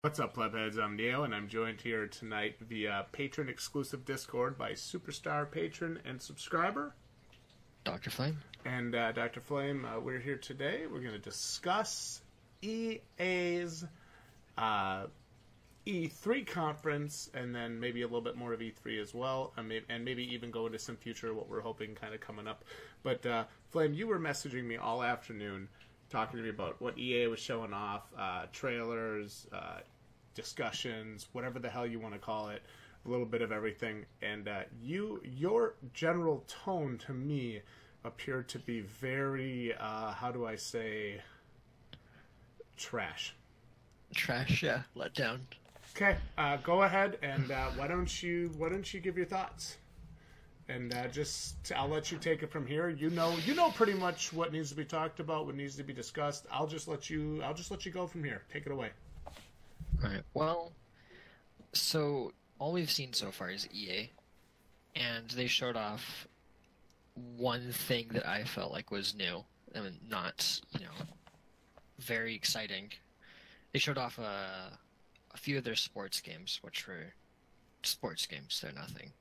What's up, Plebheads? I'm Neo, and I'm joined here tonight via patron-exclusive Discord by superstar patron and subscriber, Dr. Flame. And Dr. Flame, we're here today. We're going to discuss EA's E3 conference, and then maybe a little bit more of E3 as well, and maybe even go into some future, what we're hoping kind of coming up. But Flame, you were messaging me all afternoon, talking to me about what EA was showing off, trailers, discussions, whatever the hell you want to call it, a little bit of everything. And your general tone to me appeared to be very, how do I say, trash. Trash, yeah, let down. Okay, go ahead and why don't you give your thoughts? And I'll let you take it from here. You know pretty much what needs to be talked about, what needs to be discussed. I'll just let you go from here. Take it away. All right. Well, so all we've seen so far is EA, and they showed off one thing that I felt like was new. I mean, not very exciting. They showed off a few of their sports games, which were sports games. They're nothing.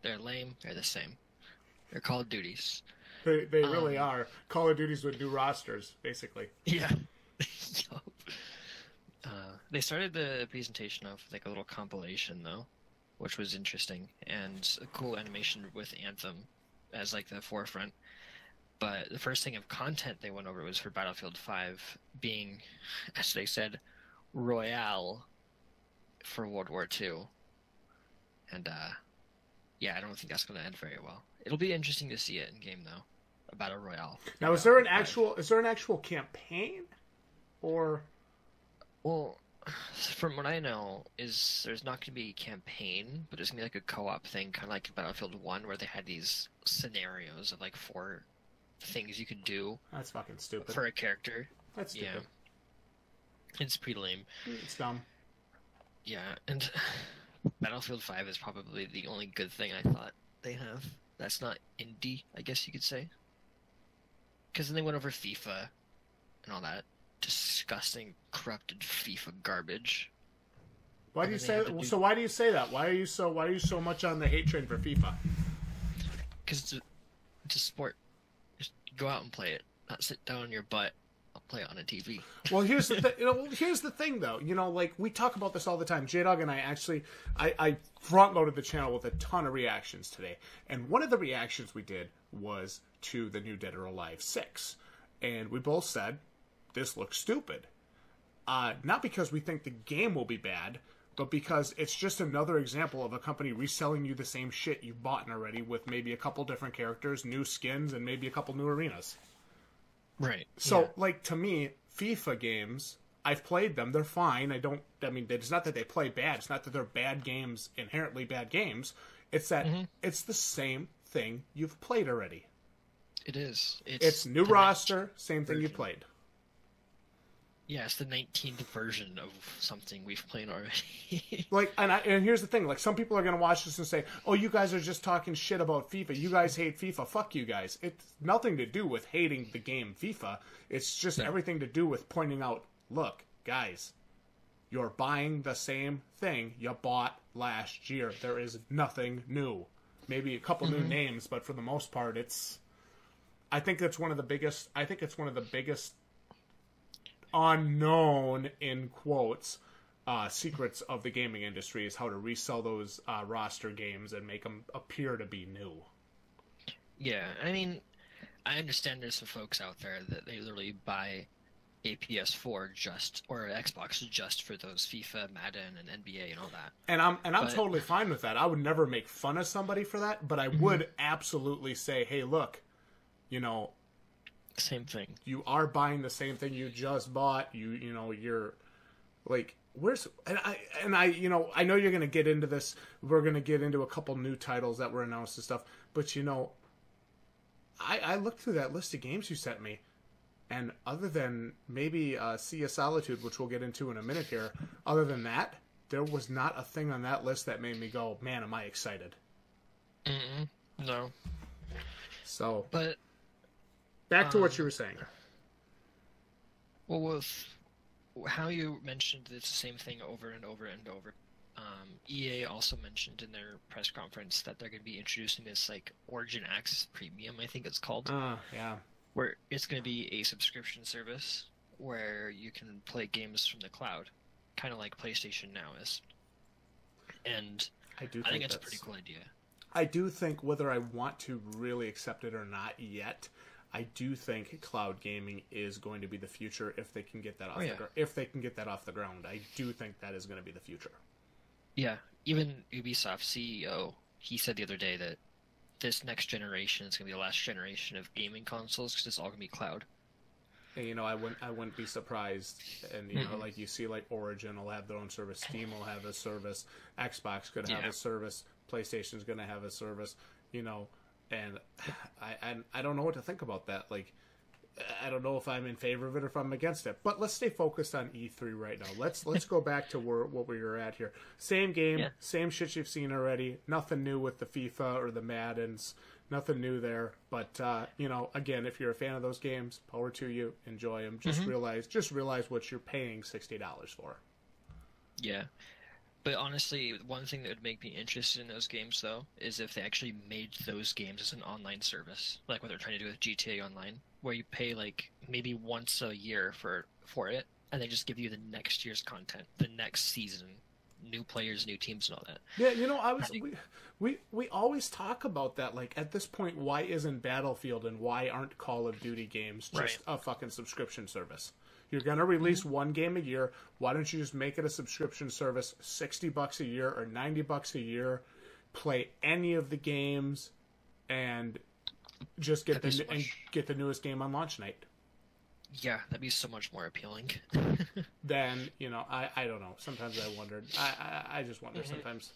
They're lame. They're the same. They're Call of Duties. They really are. Call of Duties with new rosters, basically. Yeah. They started the presentation off with like a little compilation, though, which was interesting, and a cool animation with Anthem as like the forefront. But the first thing of content they went over was for Battlefield 5 being, as they said, Royale for World War II. And yeah, I don't think that's going to end very well. It'll be interesting to see it in game though, a battle royale. Now, is there an actual campaign, or? Well, from what I know, is there's not going to be a campaign, but there's going to be like a co-op thing, kind of like Battlefield 1, where they had these scenarios of like 4 things you could do. That's fucking stupid. For a character. That's stupid. Yeah. It's pretty lame. It's dumb. Yeah, and Battlefield 5 is probably the only good thing I thought they have. That's not indie, I guess you could say. Because then they went over FIFA and all that disgusting, corrupted FIFA garbage. Why do you say that? So why do you say that? Why are you so much on the hate train for FIFA? Because it's a sport. Just go out and play it. Not sit down on your butt. I'll play it on a TV. Well, here's the here's the thing, though. Like we talk about this all the time. Jdog and I actually, I front loaded the channel with a ton of reactions today, and one of the reactions we did was to the new Dead or Alive 6, and we both said this looks stupid. Not because we think the game will be bad, but because it's just another example of a company reselling you the same shit you've bought already with maybe a couple different characters, new skins, and maybe a couple new arenas. Right. So, like, to me, FIFA games, I've played them. They're fine. It's not that they play bad. It's not that they're bad games, inherently bad games. It's that it's the same thing you've played already. It is. It's new roster, same thing you played. Yeah, it's the 19th version of something we've played already. And here's the thing. Like, some people are going to watch this and say, oh, you guys are just talking shit about FIFA. You guys hate FIFA. Fuck you guys. It's nothing to do with hating the game FIFA. It's just everything to do with pointing out, look, guys, you're buying the same thing you bought last year. There is nothing new. Maybe a couple new names, but for the most part, I think it's one of the biggest unknown, in quotes, secrets of the gaming industry is how to resell those roster games and make them appear to be new. Yeah, I mean, I understand there's some folks out there that they literally buy a PS4 or Xbox just for those FIFA, Madden, and NBA and all that. And I'm totally fine with that. I would never make fun of somebody for that, but I would absolutely say, hey, look, same thing. You are buying the same thing you just bought. You're like, I know you're going to get into this. We're going to get into a couple new titles that were announced and stuff. But I looked through that list of games you sent me, and other than maybe Sea of Solitude, which we'll get into in a minute here, other than that, there was not a thing on that list that made me go, man, am I excited? No. So, but back to what you were saying. Well, with how you mentioned it's the same thing over and over and over. EA also mentioned in their press conference that they're going to be introducing this like Origin Access Premium, I think it's called. Yeah. Where it's going to be a subscription service where you can play games from the cloud, kind of like PlayStation Now is. And I think it's a pretty cool idea. I do think, whether I want to really accept it or not yet, I do think cloud gaming is going to be the future if they can get that off the ground. I do think that is going to be the future. Yeah, even Ubisoft CEO, he said the other day that this next generation is going to be the last generation of gaming consoles because it's all going to be cloud. And, I wouldn't be surprised. And like you see, like Origin will have their own service, Steam will have a service, Xbox could have a service, PlayStation's going to have a service. And I don't know what to think about that. Like, I don't know if I'm in favor of it or if I'm against it. But let's stay focused on E3 right now. Let's go back to what we were at here. Same game, same shit you've seen already. Nothing new with the FIFA or the Maddens. Nothing new there. But again, if you're a fan of those games, power to you. Enjoy them. Just realize what you're paying $60 for. Yeah. But honestly, one thing that would make me interested in those games, though, is if they actually made those games as an online service, like what they're trying to do with GTA Online, where you pay like maybe once a year for it, and they just give you the next year's content, the next season, new players, new teams, and all that. Yeah, we always talk about that. Like, at this point, why isn't Battlefield and why aren't Call of Duty games just a fucking subscription service? You're going to release one game a year. Why don't you just make it a subscription service, $60 a year or $90 a year, play any of the games, and just get the newest game on launch night? Yeah, that'd be so much more appealing. Then, I don't know. Sometimes I wondered. I just wonder sometimes.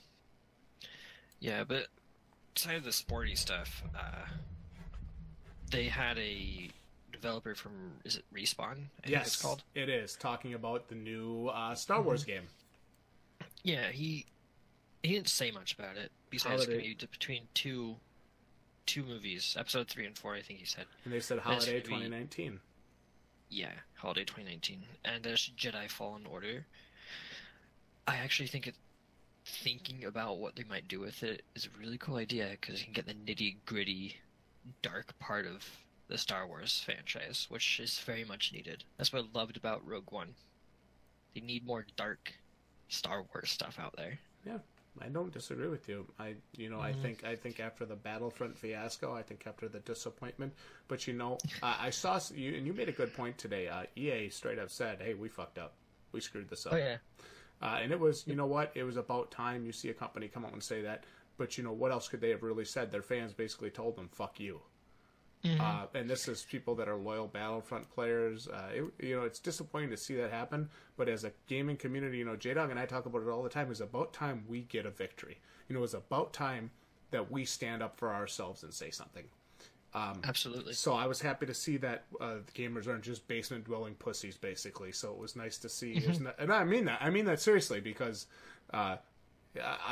Yeah, but aside of the sporty stuff, they had a developer from, is it Respawn? I think it's called. It is, talking about the new Star Wars game. Yeah, he didn't say much about it besides between two movies, episode 3 and 4, I think he said. And they said holiday 2019. Yeah, holiday 2019. And there's Jedi Fallen Order. I actually think thinking about what they might do with it is a really cool idea, because you can get the nitty gritty, dark part of the Star Wars franchise, which is very much needed. That's what I loved about Rogue One. They need more dark Star Wars stuff out there. Yeah, I don't disagree with you. I think after the Battlefront fiasco, I think after the disappointment, but I saw you, and you made a good point today. EA straight up said, "Hey, we fucked up. We screwed this up." Oh yeah. And it was, what? It was about time you see a company come out and say that. But what else could they have really said? Their fans basically told them, "Fuck you." And this is people that are loyal Battlefront players. It's disappointing to see that happen. But as a gaming community, Jdog and I talk about it all the time. It's about time we get a victory. It's about time that we stand up for ourselves and say something. Absolutely. So I was happy to see that the gamers aren't just basement-dwelling pussies, basically. So it was nice to see. And I mean that. I mean that seriously, because I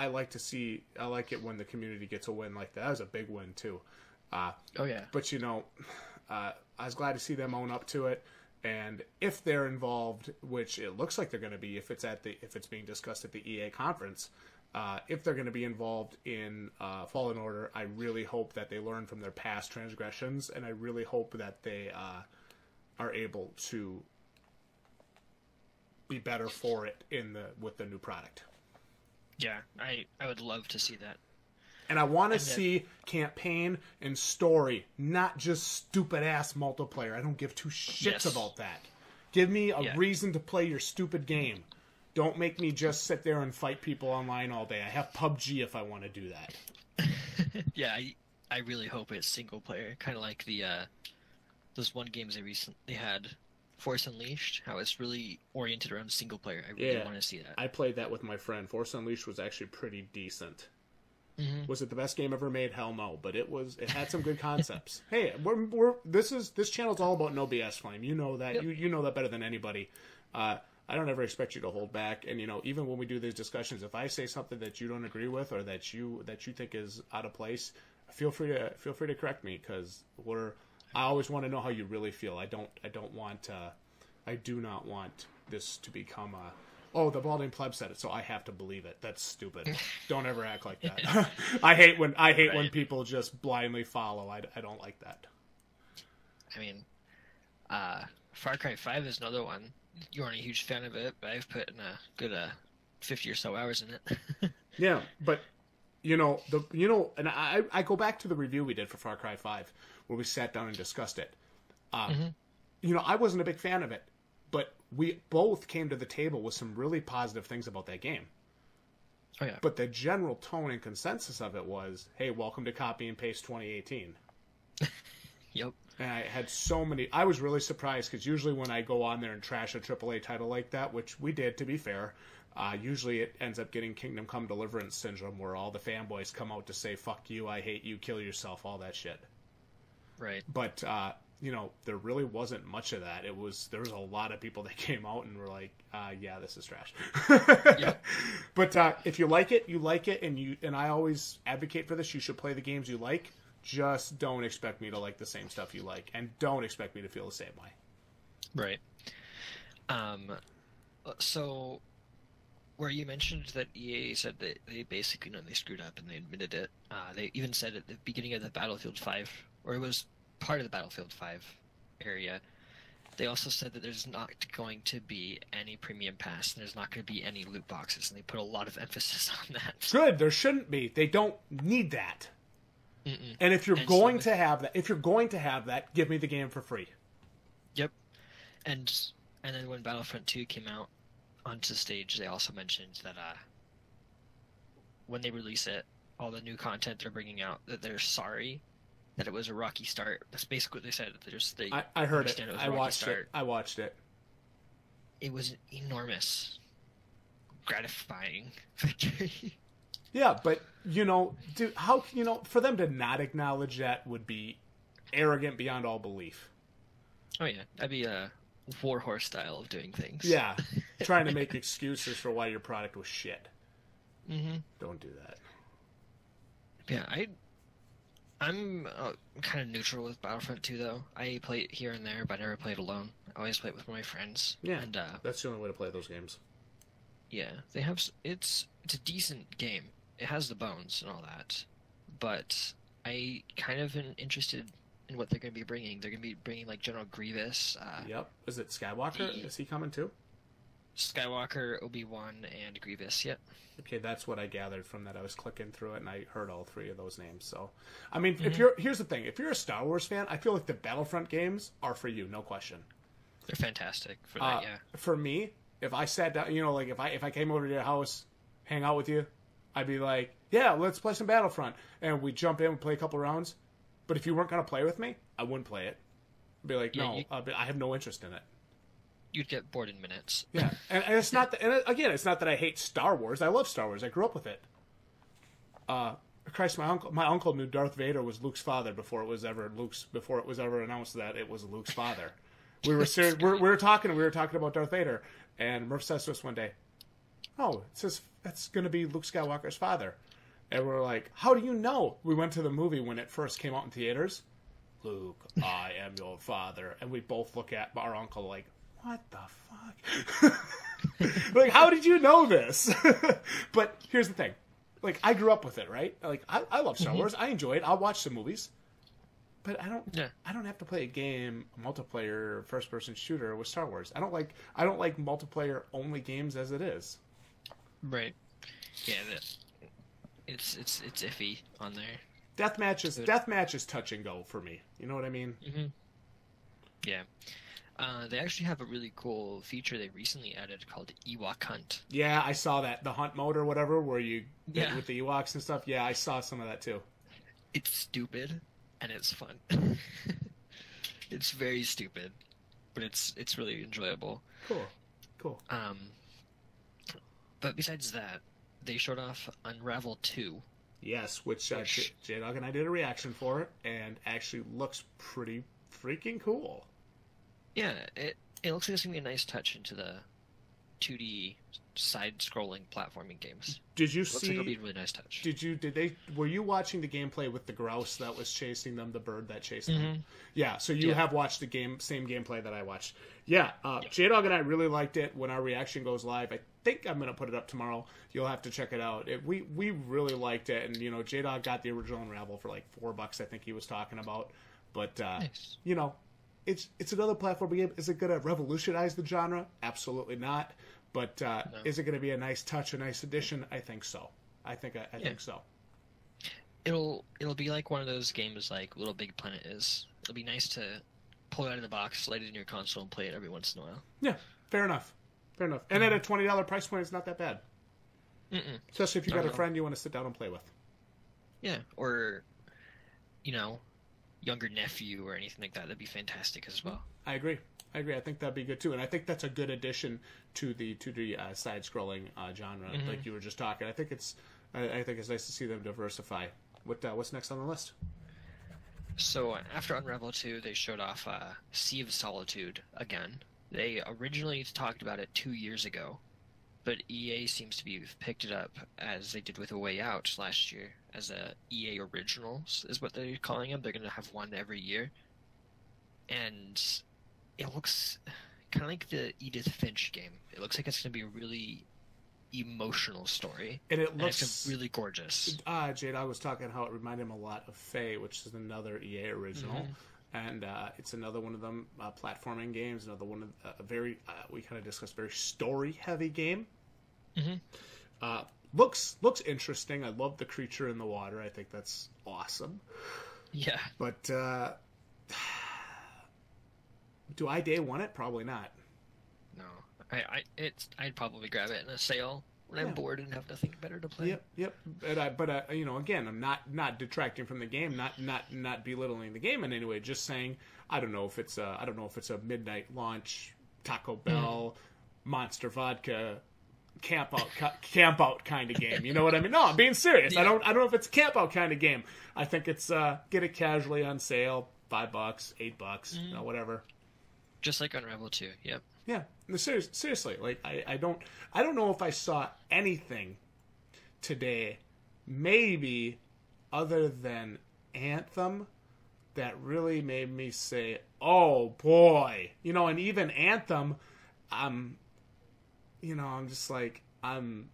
like it when the community gets a win like that. That was a big win, too. Oh yeah. But I was glad to see them own up to it, and if they're involved, which it looks like they're going to be, if it's being discussed at the EA conference, if they're going to be involved in Fallen Order, I really hope that they learn from their past transgressions, and I really hope that they are able to be better for it with the new product. Yeah, I would love to see that. And I want to see campaign and story, not just stupid-ass multiplayer. I don't give two shits about that. Give me a reason to play your stupid game. Don't make me just sit there and fight people online all day. I have PUBG if I want to do that. Yeah, I really hope it's single-player. Kind of like those one games they recently had, Force Unleashed, how it's really oriented around single-player. I really want to see that. I played that with my friend. Force Unleashed was actually pretty decent. Was it the best game ever made? Hell no, but it had some good concepts. Hey, this channel's all about no BS, Flame. You know that. Yep. You know that better than anybody. I don't ever expect you to hold back. And even when we do these discussions, if I say something that you don't agree with or that you think is out of place, feel free to correct me, because I always want to know how you really feel. I do not want this to become a, oh, the Balding Plebs said it, so I have to believe it. That's stupid. Don't ever act like that. I hate when people just blindly follow. I don't like that. I mean, Far Cry 5 is another one. You aren't a huge fan of it, but I've put in a good 50 or so hours in it. Yeah, but and I go back to the review we did for Far Cry 5 where we sat down and discussed it. I wasn't a big fan of it, but we both came to the table with some really positive things about that game. Oh yeah. But the general tone and consensus of it was, hey, welcome to copy and paste 2018. Yep. And I had so many. I was really surprised because usually when I go on there and trash a AAA title like that, which we did, to be fair, usually it ends up getting Kingdom Come Deliverance syndrome, where all the fanboys come out to say, fuck you, I hate you, kill yourself, all that shit. Right. But, there really wasn't much of that. There was a lot of people that came out and were like, yeah, this is trash. Yep. But if you like it, you like it, and I always advocate for this. You should play the games you like. Just don't expect me to like the same stuff you like, and don't expect me to feel the same way. Right. So, where you mentioned that EA said that they basically they screwed up and they admitted it. They even said at the beginning of the Battlefield 5, or it was part of the Battlefield 5 area, they also said that there's not going to be any premium pass and there's not going to be any loot boxes, and they put a lot of emphasis on that. Good, there shouldn't be. They don't need that. Mm-mm. And if you're going to have that, give me the game for free. Yep. And then when Battlefront 2 came out onto the stage, they also mentioned that when they release it, all the new content they're bringing out, that they're sorry that it was a rocky start. That's basically what they said. I heard it. I watched it. It was an enormous, gratifying victory. Yeah, but, dude, how, for them to not acknowledge that would be arrogant beyond all belief. Oh, yeah. That'd be a warhorse style of doing things. Yeah. Trying to make excuses for why your product was shit. Mm-hmm. Don't do that. Yeah, I'm kind of neutral with Battlefront 2, though. I play it here and there, but I never play it alone. I always play it with my friends. Yeah, and, that's the only way to play those games. Yeah, they have... It's a decent game. It has the bones and all that, but I kind of am interested in what they're going to be bringing. They're going to be bringing, like, General Grievous. Yep. Is it Skywalker? Is he coming too? Skywalker, Obi-Wan, and Grievous, yep. Okay, that's what I gathered from that. I was clicking through it, and I heard all three of those names. So, I mean, here's the thing. If you're a Star Wars fan, I feel like the Battlefront games are for you, no question. They're fantastic for that, yeah. For me, if I sat down, like, if I came over to your house, hang out with you, I'd be like, yeah, let's play some Battlefront. And we'd jump in and play a couple rounds. But if you weren't going to play with me, I wouldn't play it. I'd be like, no, I have no interest in it. You'd get bored in minutes. Yeah. And it's not that, again, it's not that I hate Star Wars. I love Star Wars. I grew up with it. Christ, my uncle knew Darth Vader was Luke's father before it was ever announced that it was Luke's father. We were talking about Darth Vader, and Murph says to us one day, "Oh, it says that's going to be Luke Skywalker's father." And we're like, "How do you know?" We went to the movie when it first came out in theaters. Luke, I am your father, and we both look at our uncle like, "What the fuck?" Like, how did you know this? But here's the thing. Like, I grew up with it, right? Like, I love Star Wars. I enjoy it. I'll watch some movies. But I don't have to play a game, a multiplayer first-person shooter with Star Wars. I don't like multiplayer-only games as it is. Right. Yeah, it's iffy on there. Deathmatch is touch and go for me. You know what I mean? Mm-hmm. Yeah. They actually have a really cool feature they recently added called Ewok Hunt. Yeah, I saw that. The hunt mode or whatever, where you get with the Ewoks and stuff. Yeah, I saw some of that too. It's stupid, and it's fun. It's very stupid, but it's really enjoyable. Cool. But besides that, they showed off Unravel 2. Yes, which Jdog and I did a reaction for, and actually looks pretty freaking cool. Yeah, it looks like it's going to be a nice touch into 2D side-scrolling platforming games. Did you Looks like see? it'll be a really nice touch. Were you watching the gameplay with the grouse that was chasing them, the bird that chased them? Mm-hmm. Yeah. So you have watched the same gameplay that I watched. Yeah. Jdog and I really liked it. When our reaction goes live, I think I'm gonna put it up tomorrow. You'll have to check it out. We really liked it, and you know, Jdog got the original Unravel for like $4. I think he was talking about, but Nice. you know, it's another platform game. Is it gonna revolutionize the genre? Absolutely not. But No. is it going to be a nice touch, a nice addition? I think so. I think so. It'll be like one of those games like Little Big Planet is. It'll be nice to pull it out of the box, slide it in your console, and play it every once in a while. Yeah, fair enough. And at a $20 price point, it's not that bad. Mm-mm. Especially if you got a friend you want to sit down and play with. Yeah, or you know, younger nephew or anything like that. That'd be fantastic as well. I agree. I think that'd be good too, and I think that's a good addition to the side-scrolling genre, like you were just talking. I think it's nice to see them diversify. What's next on the list? So after Unravel 2, they showed off Sea of Solitude again. They originally talked about it 2 years ago, but EA seems to be picked it up as they did with A Way Out last year as a EA Originals is what they're calling them. They're going to have one every year, and it looks kind of like the Edith Finch game. It looks like it's going to be a really emotional story. And it looks it's really gorgeous. Jdog was talking how it reminded him a lot of Faye, which is another EA original. And it's another one of them platforming games, another one of a very, we kind of discussed, very story-heavy game. Looks interesting. I love the creature in the water. I think that's awesome. Yeah. But do I day one it? Probably not. No, I'd probably grab it in a sale when I'm bored and have nothing better to play. Yep. But you know, again, I'm not detracting from the game, not belittling the game in any way. Just saying, I don't know if it's a midnight launch, Taco Bell, Monster Vodka, camp out kind of game. You know what I mean? No, I'm being serious. Yeah. I don't know if it's a camp out kind of game. I think it's get it casually on sale, $5, $8, you know, whatever. Just like Unravel 2, yep. Yeah, seriously, like I don't know if I saw anything today, maybe other than Anthem, that really made me say, "Oh boy," you know. And even Anthem, you know, I'm just like I'm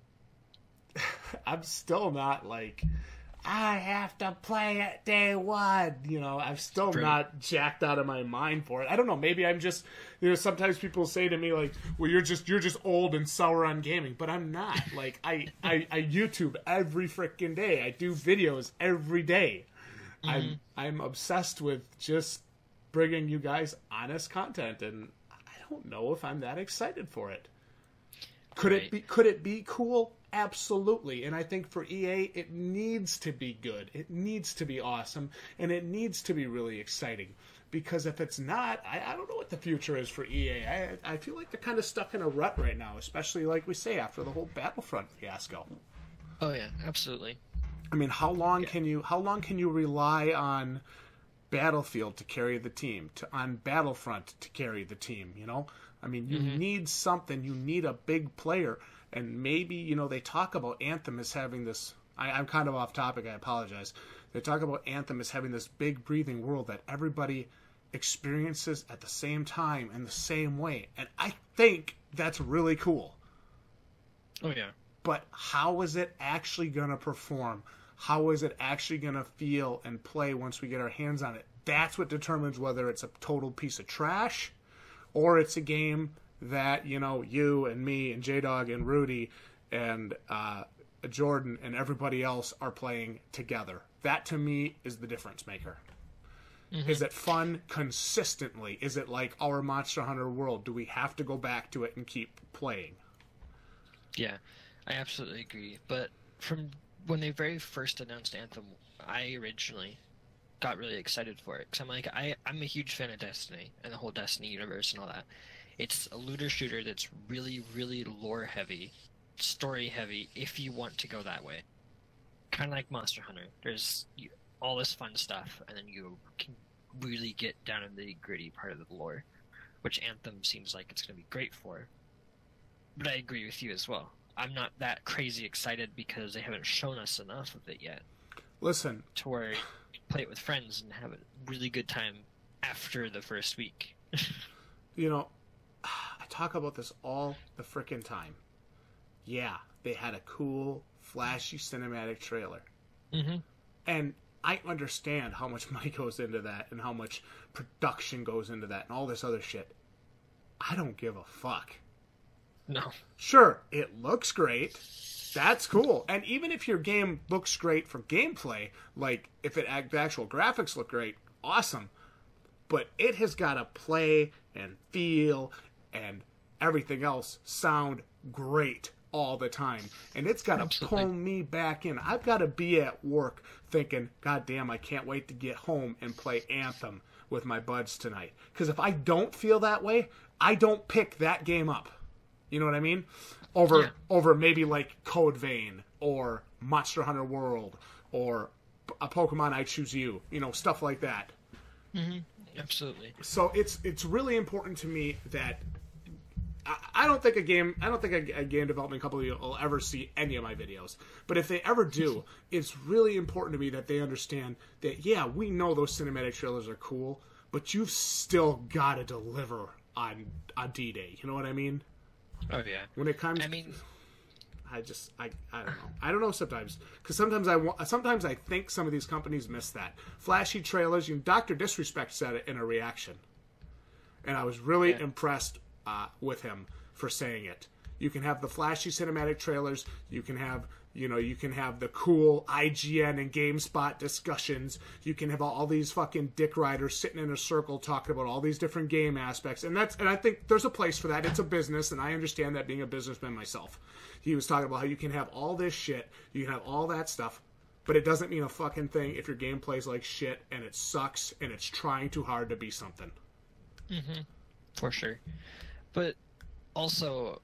still not like, I have to play it day one. You know, I'm still not jacked out of my mind for it. I don't know. Maybe I'm just, you know, sometimes people say to me like, well, you're just old and sour on gaming, but I'm not. Like I YouTube every freaking day. I do videos every day. I'm obsessed with just bringing you guys honest content, and I don't know if I'm that excited for it. Could it be cool? Absolutely. And I think for EA, it needs to be good. It needs to be awesome. And it needs to be really exciting. Because if it's not, I don't know what the future is for EA. I feel like they're kind of stuck in a rut right now, especially, like we say, after the whole Battlefront fiasco. Oh, yeah, absolutely. I mean, how long can you rely on Battlefield to carry the team, on Battlefront to carry the team, you know? I mean, you need something. You need a big player. And maybe, you know, they talk about Anthem as having this... I'm kind of off topic, I apologize. They talk about Anthem as having this big breathing world that everybody experiences at the same time in the same way. And I think that's really cool. Oh, yeah. But how is it actually going to perform? How is it actually going to feel and play once we get our hands on it? That's what determines whether it's a total piece of trash or it's a game that, you know, you and me and Jdog and Rudy and Jordan and everybody else are playing together. That, to me, is the difference maker. Is it fun consistently? Is it like our Monster Hunter World? Do we have to go back to it and keep playing? Yeah, I absolutely agree. But from when they very first announced Anthem, I originally got really excited for it. Because I'm like, I'm a huge fan of Destiny and the whole Destiny universe and all that. It's a looter shooter that's really, really lore heavy, story heavy, if you want to go that way. Kind of like Monster Hunter. There's all this fun stuff, and then you can really get down in the gritty part of the lore, which Anthem seems like it's going to be great for. But I agree with you as well. I'm not that crazy excited because they haven't shown us enough of it yet. Listen, to where you play it with friends and have a really good time after the first week. you know, I talk about this all the frickin' time. Yeah, they had a cool, flashy cinematic trailer. Mm-hmm. And I understand how much money goes into that and how much production goes into that and all this other shit. I don't give a fuck. No. Sure, it looks great. That's cool. And even if your game looks great for gameplay, like if the actual graphics look great, awesome. But it has got to play and feel and everything else sound great all the time. And it's got to pull me back in. I've got to be at work thinking, God damn, I can't wait to get home and play Anthem with my buds tonight. Because if I don't feel that way, I don't pick that game up. You know what I mean? Over maybe like Code Vein or Monster Hunter World or a Pokemon I Choose You. You know, stuff like that. Mm-hmm. Absolutely. So it's really important to me that I don't think a game development company will ever see any of my videos. But if they ever do, it's really important to me that they understand that, yeah, we know those cinematic trailers are cool, but you've still got to deliver on D-Day. You know what I mean? Oh, yeah. When it comes... I mean... I don't know. I don't know sometimes. Because sometimes I think some of these companies miss that. Flashy trailers. Dr. Disrespect said it in a reaction. And I was really impressed with him for saying it. You can have the flashy cinematic trailers. You can have the cool IGN and GameSpot discussions. You can have all these fucking dick riders sitting in a circle talking about all these different game aspects. And I think there's a place for that. It's a business, and I understand that being a businessman myself. He was talking about how you can have all this shit, you can have all that stuff, but it doesn't mean a fucking thing if your game plays like shit and it sucks and it's trying too hard to be something. Mm-hmm. For sure. But also,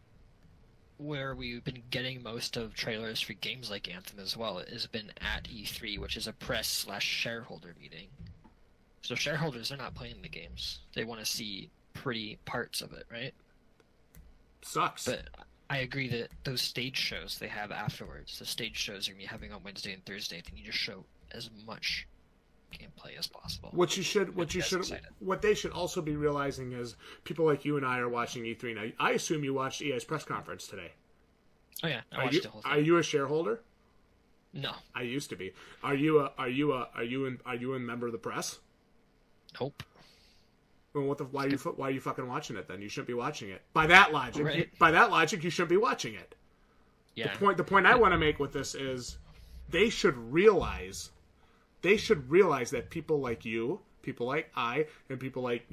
where we've been getting most of trailers for games like Anthem as well has been at E3, which is a press/shareholder meeting. So shareholders are not playing the games. They want to see pretty parts of it, right? Sucks. But I agree that those stage shows they have afterwards, the stage shows you're going to be having on Wednesday and Thursday, they need to show as much gameplay as possible. What they should also be realizing is people like you and I are watching E3 now. I assume you watched EA's press conference today. Oh yeah, I watched the whole thing. Are you a shareholder? No. I used to be. Are you a member of the press? Nope. Well, why are you fucking watching it then? You shouldn't be watching it. By that logic, you shouldn't be watching it. Yeah. The point I want to make with this is they should realize that people like you, people like I, and people like,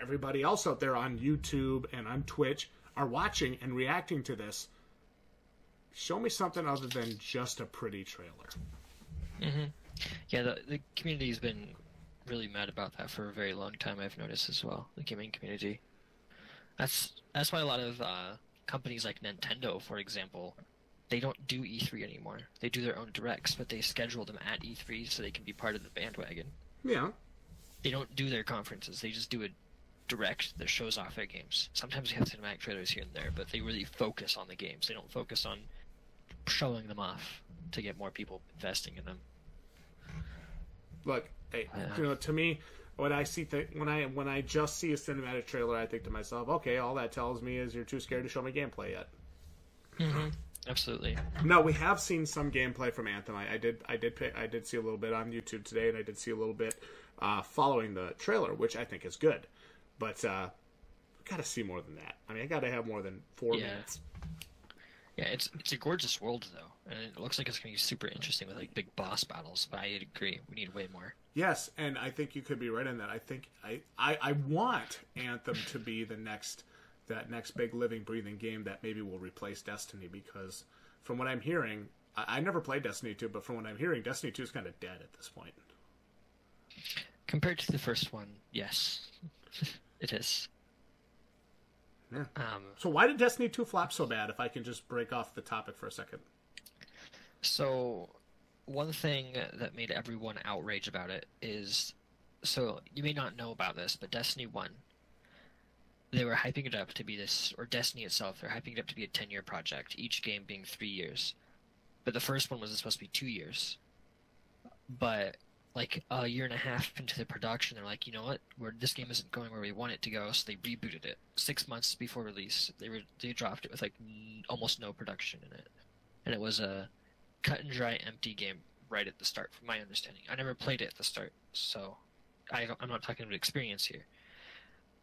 everybody else out there on YouTube and on Twitch are watching and reacting to this. Show me something other than just a pretty trailer. Mm-hmm. Yeah, the community's been really mad about that for a very long time, I've noticed as well, the gaming community. That's why a lot of companies like Nintendo, for example, they don't do E3 anymore. They do their own directs, but they schedule them at E3 so they can be part of the bandwagon. Yeah. They don't do their conferences. They just do a direct that shows off their games. Sometimes they have cinematic trailers here and there, but they really focus on the games. They don't focus on showing them off to get more people investing in them. Look, hey, to me, when I just see a cinematic trailer, I think to myself, okay, all that tells me is you're too scared to show me gameplay yet. Mm-hmm. Absolutely. No, we have seen some gameplay from Anthem. I did see a little bit on YouTube today, and I did see a little bit following the trailer, which I think is good. But we got to see more than that. I mean, I got to have more than 4 minutes. Yeah, it's a gorgeous world though, and it looks like it's going to be super interesting with like big boss battles. But I agree, we need way more. Yes, and I think you could be right on that. I think I want Anthem to be that next big living, breathing game that maybe will replace Destiny, because from what I'm hearing, I never played Destiny 2, but from what I'm hearing, Destiny 2 is kind of dead at this point. Compared to the first one, yes, it is. Yeah. So why did Destiny 2 flop so bad, if I can just break off the topic for a second? So, one thing that made everyone outrage about it is, so you may not know about this, but Destiny 1, they were hyping it up to be this, or Destiny itself, they're hyping it up to be a 10-year project, each game being 3 years. But the first one was supposed to be 2 years. But like a year and a half into the production, they're like, you know what, this game isn't going where we want it to go, so they rebooted it. 6 months before release, they dropped it with like almost no production in it. And it was a cut and dry empty game right at the start, from my understanding. I never played it at the start, so I'm not talking about experience here.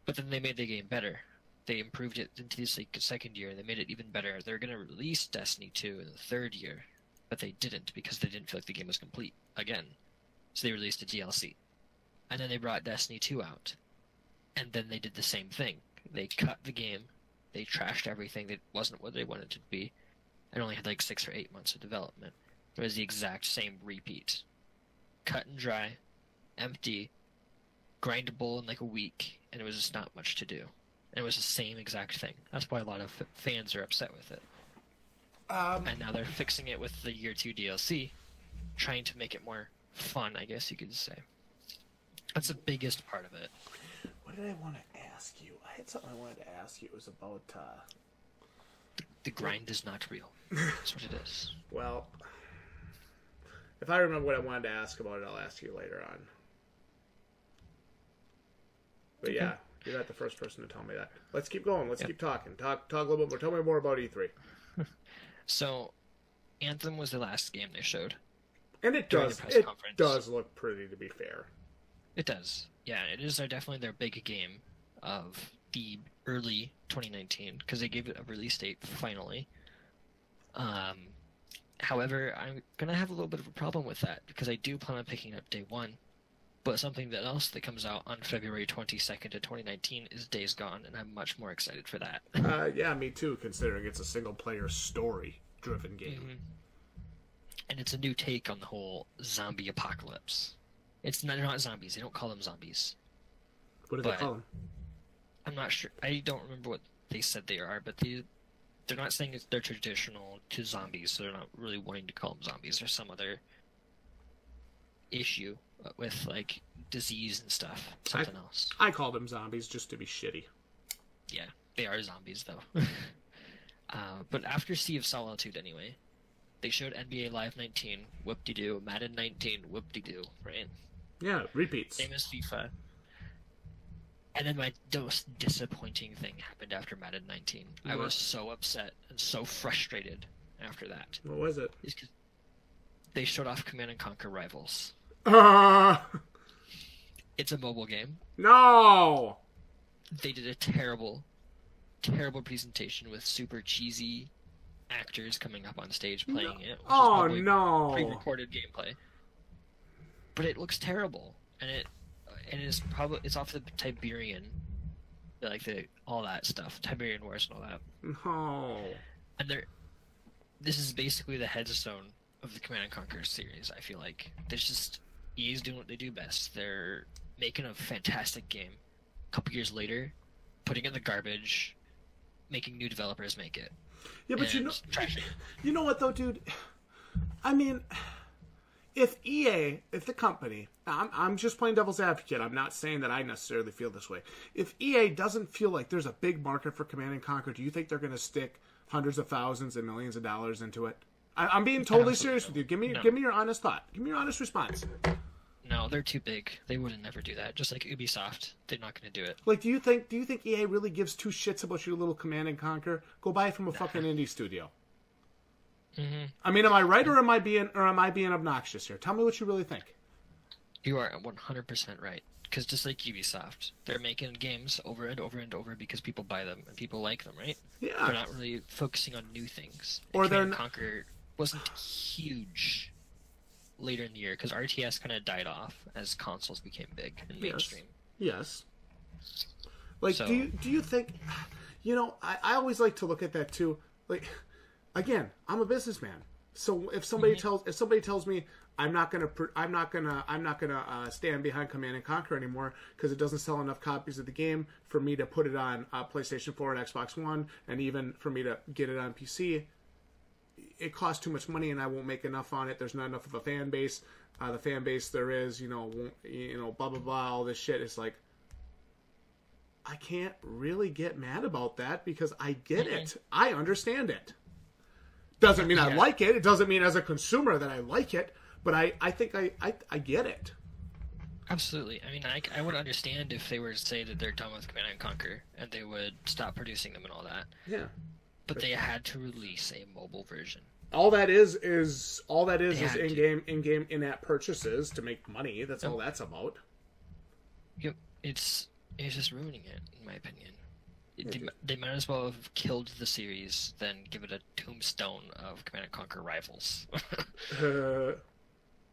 But then they made the game better. They improved it into this like second year, and they made it even better. They're going to release Destiny 2 in the third year, but they didn't because they didn't feel like the game was complete again. So they released a DLC. And then they brought Destiny 2 out. And then they did the same thing. They cut the game, they trashed everything that wasn't what they wanted it to be, and only had like 6 or 8 months of development. It was the exact same repeat. Cut and dry, empty, grindable in like a week, and it was just not much to do. And it was the same exact thing. That's why a lot of fans are upset with it. And now they're fixing it with the Year 2 DLC, trying to make it more fun, I guess you could say. That's the biggest part of it. What did I want to ask you? I had something I wanted to ask you. It was about... The grind is not real. That's what it is. Well, if I remember what I wanted to ask about it, I'll ask you later on. But okay. Yeah, you're not the first person to tell me that. Let's keep going. Let's keep talking. Talk a little bit more. Tell me more about E3. So, Anthem was the last game they showed. And it does look pretty, to be fair. It does. Yeah, it is definitely their big game of the early 2019, because they gave it a release date finally. However, I'm going to have a little bit of a problem with that, because I do plan on picking up day one. But something else that comes out on February 22nd of 2019 is Days Gone, and I'm much more excited for that. Yeah, me too, considering it's a single-player story-driven game. Mm-hmm. And it's a new take on the whole zombie apocalypse. They're not zombies. They don't call them zombies. What do they call them? I'm not sure. I don't remember what they said they are, but they're not saying they're traditional to zombies, so they're not really wanting to call them zombies. There's some other issue with, like, disease and stuff. Something else. I call them zombies just to be shitty. Yeah, they are zombies, though. But after Sea of Solitude, anyway, they showed NBA Live 19, whoop-de-doo, Madden 19, whoop-de-doo, right? Yeah, repeats. Same as FIFA. And then my most disappointing thing happened after Madden 19. What? I was so upset and so frustrated after that. What was it? It's 'cause they showed off Command & Conquer Rivals. It's a mobile game. No! They did a terrible, terrible presentation with super cheesy actors coming up on stage playing it. Oh, no! Pre-recorded gameplay. But it looks terrible. And it's off the Tiberian, all that stuff, Tiberian Wars and all that. No. And this is basically the headstone of the Command & Conquer series. I feel like there's just EA's doing what they do best. They're making a fantastic game. A couple years later, putting it in the garbage, making new developers make it. Yeah, but trashing it. You know what though, dude? I mean, if the company, I'm just playing devil's advocate. I'm not saying that I necessarily feel this way. If EA doesn't feel like there's a big market for Command & Conquer, do you think they're going to stick hundreds of thousands and millions of dollars into it? I'm being totally serious with you. Give me your honest thought. Give me your honest response. No, they're too big. They wouldn't never do that. Just like Ubisoft, they're not going to do it. Like, do you think EA really gives two shits about your little Command & Conquer? Go buy it from a fucking indie studio. Mm-hmm. I mean, am I right or am I being obnoxious here? Tell me what you really think. You are 100% right. Because just like Ubisoft, they're making games over and over and over because people buy them and people like them, right? Yeah. They're not really focusing on new things. Or Command & Conquer wasn't huge later in the year because RTS kind of died off as consoles became big and mainstream. Yes. Like, so, do you think? You know, I always like to look at that too. Like, again, I'm a businessman, so if somebody tells me I'm not gonna stand behind Command & Conquer anymore because it doesn't sell enough copies of the game for me to put it on PlayStation 4 and Xbox One, and even for me to get it on PC. It costs too much money, and I won't make enough on it. There's not enough of a fan base. The fan base there is, won't, blah blah blah, all this shit. It's like, I can't really get mad about that because I get it. I understand it. Doesn't mean I like it. It doesn't mean as a consumer that I like it, but I think I get it. Absolutely. I mean, I would understand if they were to say that they're done with Command and Conquer and they would stop producing them and all that. Yeah. But they had to release a mobile version. All that is in-app purchases to make money. That's all that's about. Yep. It's just ruining it, in my opinion. They might as well have killed the series than give it a tombstone of Command and Conquer Rivals.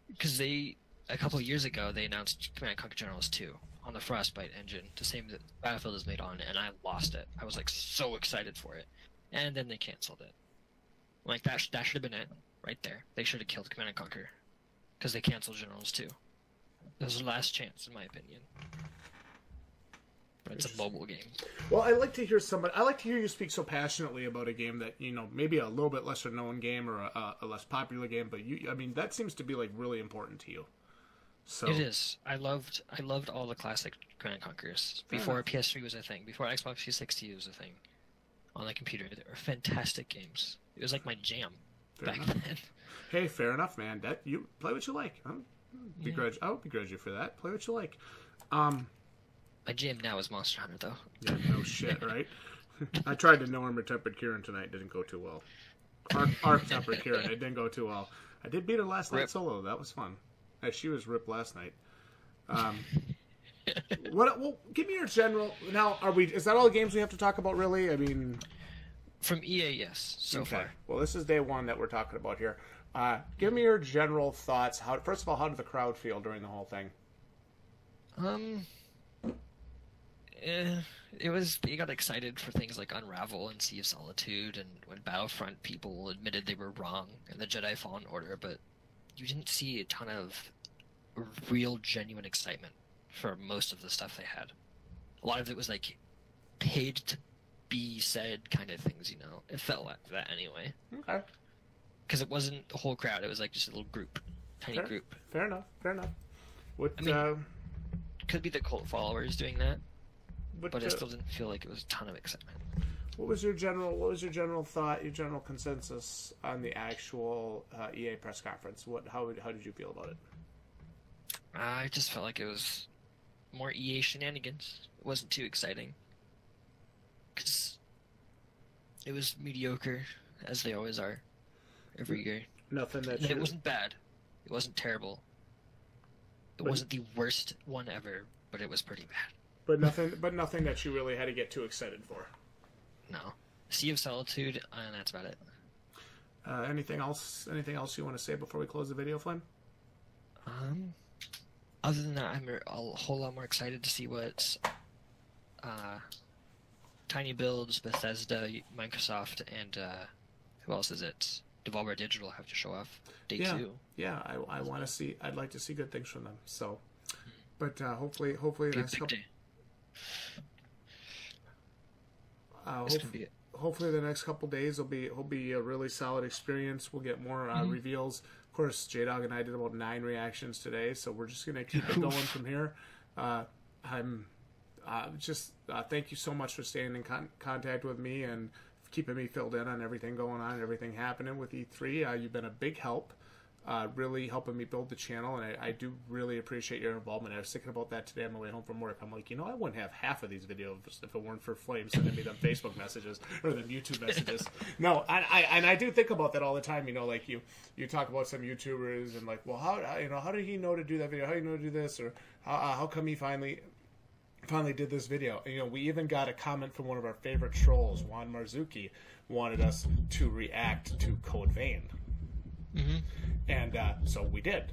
Because a couple of years ago, they announced Command and Conquer Generals 2 on the Frostbite engine, the same that Battlefield is made on, and I lost it. I was like so excited for it, and then they canceled it. Like that should have been it right there. They should have killed Command and Conquer because they canceled Generals 2. That was the last chance, in my opinion. But it's a mobile game. Well, I like to hear you speak so passionately about a game that, maybe a little bit lesser known game or a less popular game, but that seems to be like really important to you. So it is. I loved all the classic Command and Conquers before PS3 was a thing, before Xbox 360 was a thing on the computer. They were fantastic games. It was like my jam back then. Hey, fair enough, man. That you play what you like. I won't begrudge you for that. Play what you like. My jam now is Monster Hunter, though. Yeah, no shit, right? I tried to No Armor Tempered Kieran tonight. Didn't go too well. Arc Tempered Kieran. It didn't go too well. I did beat her last night solo. That was fun. She was ripped last night. Well, give me your general. Now, is that all the games we have to talk about, really? I mean, from EA, yes, so far. Well, this is day one that we're talking about here. Give me your general thoughts. First of all, how did the crowd feel during the whole thing? They got excited for things like Unravel and Sea of Solitude, and when Battlefront people admitted they were wrong in the Jedi Fallen Order, but you didn't see a ton of real, genuine excitement for most of the stuff they had. A lot of it was like paid to be said kind of things, It felt like that anyway. Okay. Because it wasn't the whole crowd; it was like just a little group, tiny group. Fair enough. Could be the cult followers doing that. But it still didn't feel like it was a ton of excitement. What was your general thought, your general consensus on the actual EA press conference? How did you feel about it? I just felt like it was more EA shenanigans. It wasn't too exciting. Because it was mediocre, as they always are, every year. It wasn't bad. It wasn't terrible. It wasn't the worst one ever, but it was pretty bad. But nothing that you really had to get too excited for. No. Sea of Solitude, and that's about it. Anything else you want to say before we close the video, Flynn? Other than that, I'm a whole lot more excited to see what Tiny Builds, Bethesda, Microsoft, and who else is it? Devolver Digital have to show off day 2. Yeah, I want to see. I'd like to see good things from them. So, but hopefully the next couple. Hopefully the next couple days will be a really solid experience. We'll get more reveals. Of course, Jdog and I did about 9 reactions today, so we're just gonna keep it going from here. Thank you so much for staying in contact with me and keeping me filled in on everything going on, everything happening with E3. You've been a big help. Really helping me build the channel, and I do really appreciate your involvement. I was thinking about that today on my way home from work. I'm like, I wouldn't have half of these videos if it weren't for Flame sending me them Facebook messages or them YouTube messages. No, I do think about that all the time. Like you talk about some YouTubers and like, well, how did he know to do that video? How did he know to do this? Or how come he finally did this video? We even got a comment from one of our favorite trolls, Juan Marzuki, wanted us to react to Code Vein. Mm-hmm. And so we did.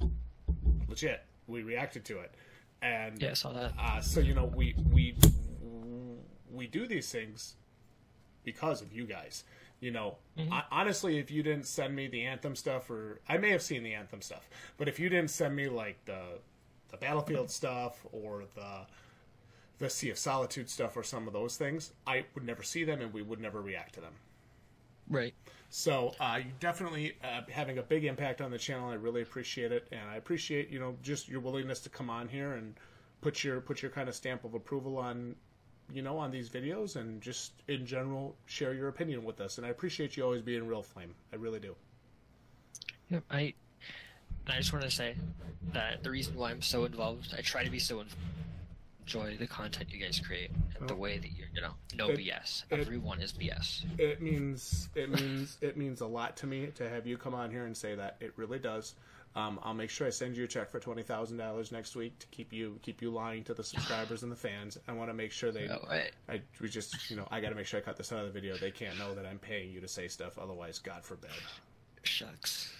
Legit. We reacted to it. And yeah, I saw that. So we do these things because of you guys. Honestly, if you didn't send me the Anthem stuff, or I may have seen the Anthem stuff, but if you didn't send me like the Battlefield stuff or the Sea of Solitude stuff or some of those things, I would never see them and we would never react to them. Right. So you definitely having a big impact on the channel. I really appreciate it, and I appreciate just your willingness to come on here and put your kind of stamp of approval on on these videos, and just in general share your opinion with us. And I appreciate you always being real, Flame. I really do. Yeah, I just want to say that the reason why I'm so involved, I try to be so involved. Enjoy the content you guys create and the way that you're, no BS. Everyone is BS. It means a lot to me to have you come on here and say that. It really does. I'll make sure I send you a check for $20,000 next week to keep you lying to the subscribers and the fans. I want to make sure they. I got to make sure I cut this out of the video. They can't know that I'm paying you to say stuff. Otherwise, God forbid. Shucks.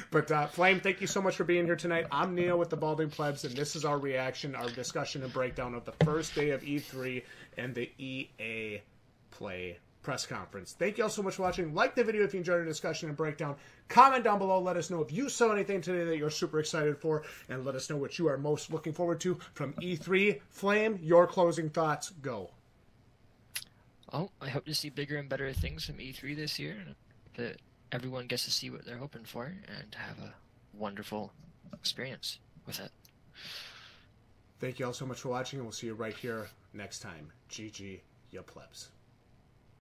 But Flame, thank you so much for being here tonight. I'm Neil with the Balding Plebs, and this is our reaction, our discussion and breakdown of the first day of E3 and the EA Play press conference. Thank you all so much for watching. Like the video if you enjoyed our discussion and breakdown. Comment down below. Let us know if you saw anything today that you're super excited for, and let us know what you are most looking forward to from E3. Flame, your closing thoughts. Go. Oh, I hope to see bigger and better things from E3 this year. That everyone gets to see what they're hoping for and have a wonderful experience with it. Thank you all so much for watching, and we'll see you right here next time. GG, ya plebs.